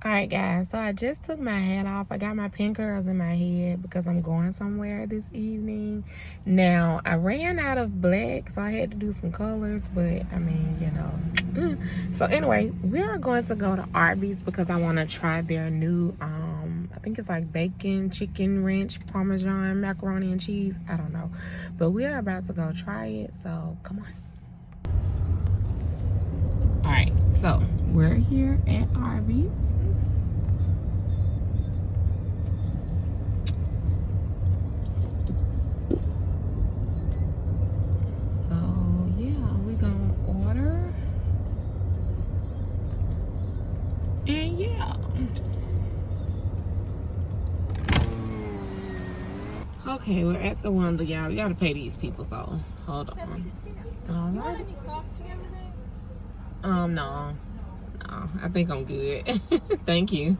Alright guys, so I just took my hat off. I got my pin curls in my head because I'm going somewhere this evening. Now, I ran out of black, so I had to do some colors, but I mean, you know. So anyway, we are going to go to Arby's because I want to try their new, I think it's like bacon, chicken ranch, parmesan, macaroni and cheese. I don't know. But we are about to go try it, so come on. Alright, so we're here at Arby's. And yeah. Okay, we're at the window, y'all. We gotta pay these people, so hold on. You want any sauce together today? No. I think I'm good. Thank you.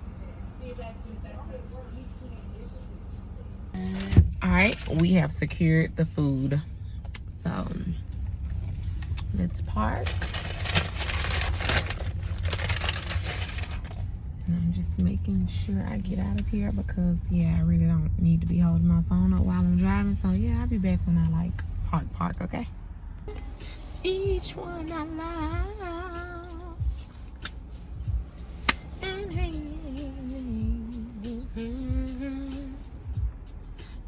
Alright, we have secured the food. So let's park. And I'm just making sure I get out of here because, yeah, I really don't need to be holding my phone up while I'm driving. So, yeah, I'll be back when I, like, park, okay? Each one I love. And hey,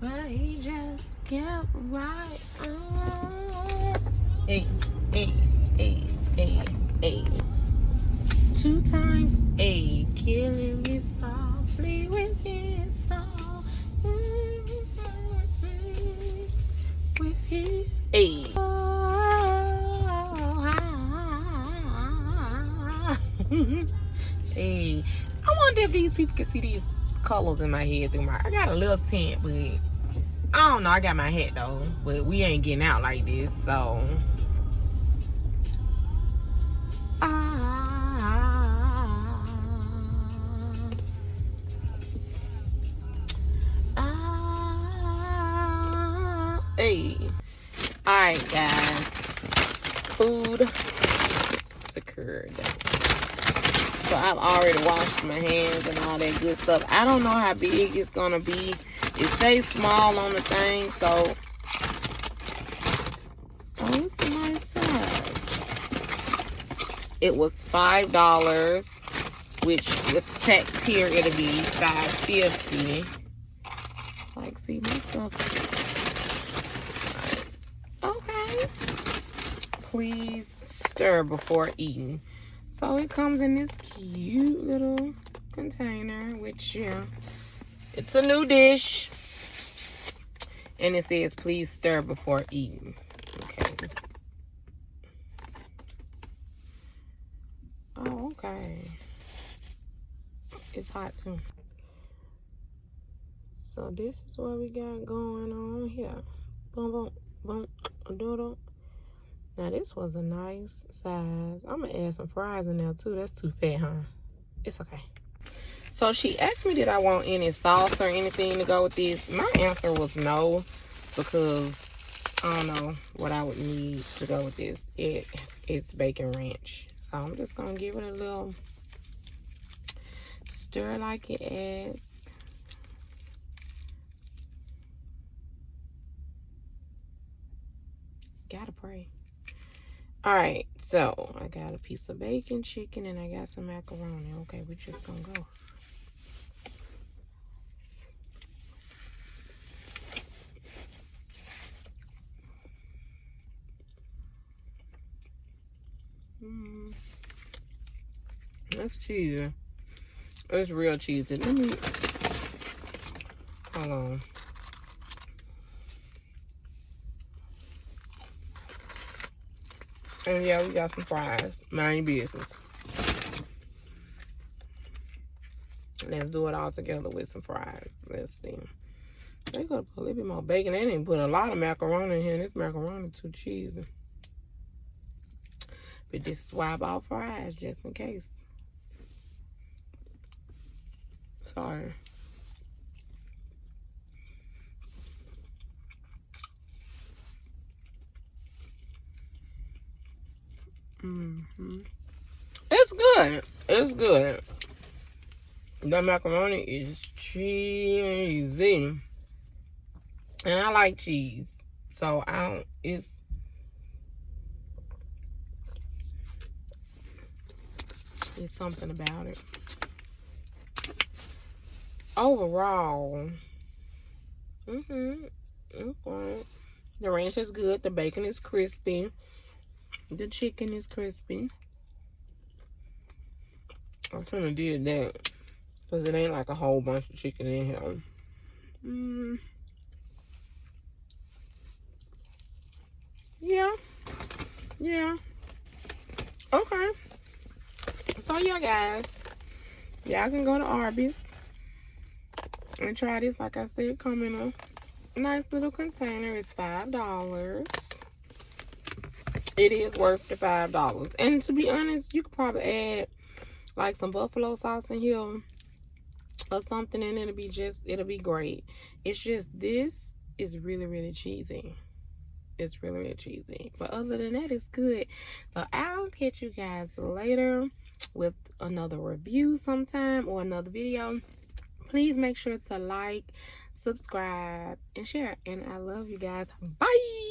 but he just kept right on. Hey. 2 times A, killing me softly with his song. With his A. Hey, I wonder if these people can see these colors in my head through my. I got a little tint, but I don't know. I got my hat though, but we ain't getting out like this, so. Hey. Alright, guys. Food secured. So I've already washed my hands and all that good stuff. I don't know how big it's gonna be. It says small on the thing, so. Oh, it's a nice size. It was $5, which with tax here it'll be $5.50. Like, see my stuff. Okay. Please stir before eating. So it comes in this cute little container, which, yeah, it's a new dish. And it says, please stir before eating. Okay. Oh, okay. It's hot too. So this is what we got going on here. Boom, boom, boom, doodle. Now this was a nice size. I'm gonna add some fries in there too. That's too fat, huh? It's okay. So she asked me did I want any sauce or anything to go with this. My answer was no, because I don't know what I would need to go with this. It's bacon ranch. So I'm just gonna give it a little stir like it asks. Gotta pray. Alright, so I got a piece of bacon, chicken, and I got some macaroni. Okay, we're just gonna go. That's cheesy. It's real cheesy. Let me. Hold on. And yeah, we got some fries. Mind your business. Let's do it all together with some fries. Let's see. They could have put a little bit more bacon. They didn't put a lot of macaroni in here. This macaroni too cheesy. But this is why I bought fries, just in case. Sorry. It's good. It's good. The macaroni is cheesy. And I like cheese. So it's something about it. Overall, okay. The ranch is good. The bacon is crispy. The chicken is crispy. I shouldn't have did that because it ain't like a whole bunch of chicken in here. Yeah. Okay. So yeah, guys, y'all can go to Arby's and try this. Like I said, come in a nice little container. It's $5. It is worth the $5. And to be honest, you could probably add like some buffalo sauce in here or something, and it'll be great. It's just this is really, really cheesy. It's really, really cheesy. But other than that, it's good. So I'll catch you guys later with another review sometime or another video. Please make sure to like, subscribe, and share. And I love you guys. Bye.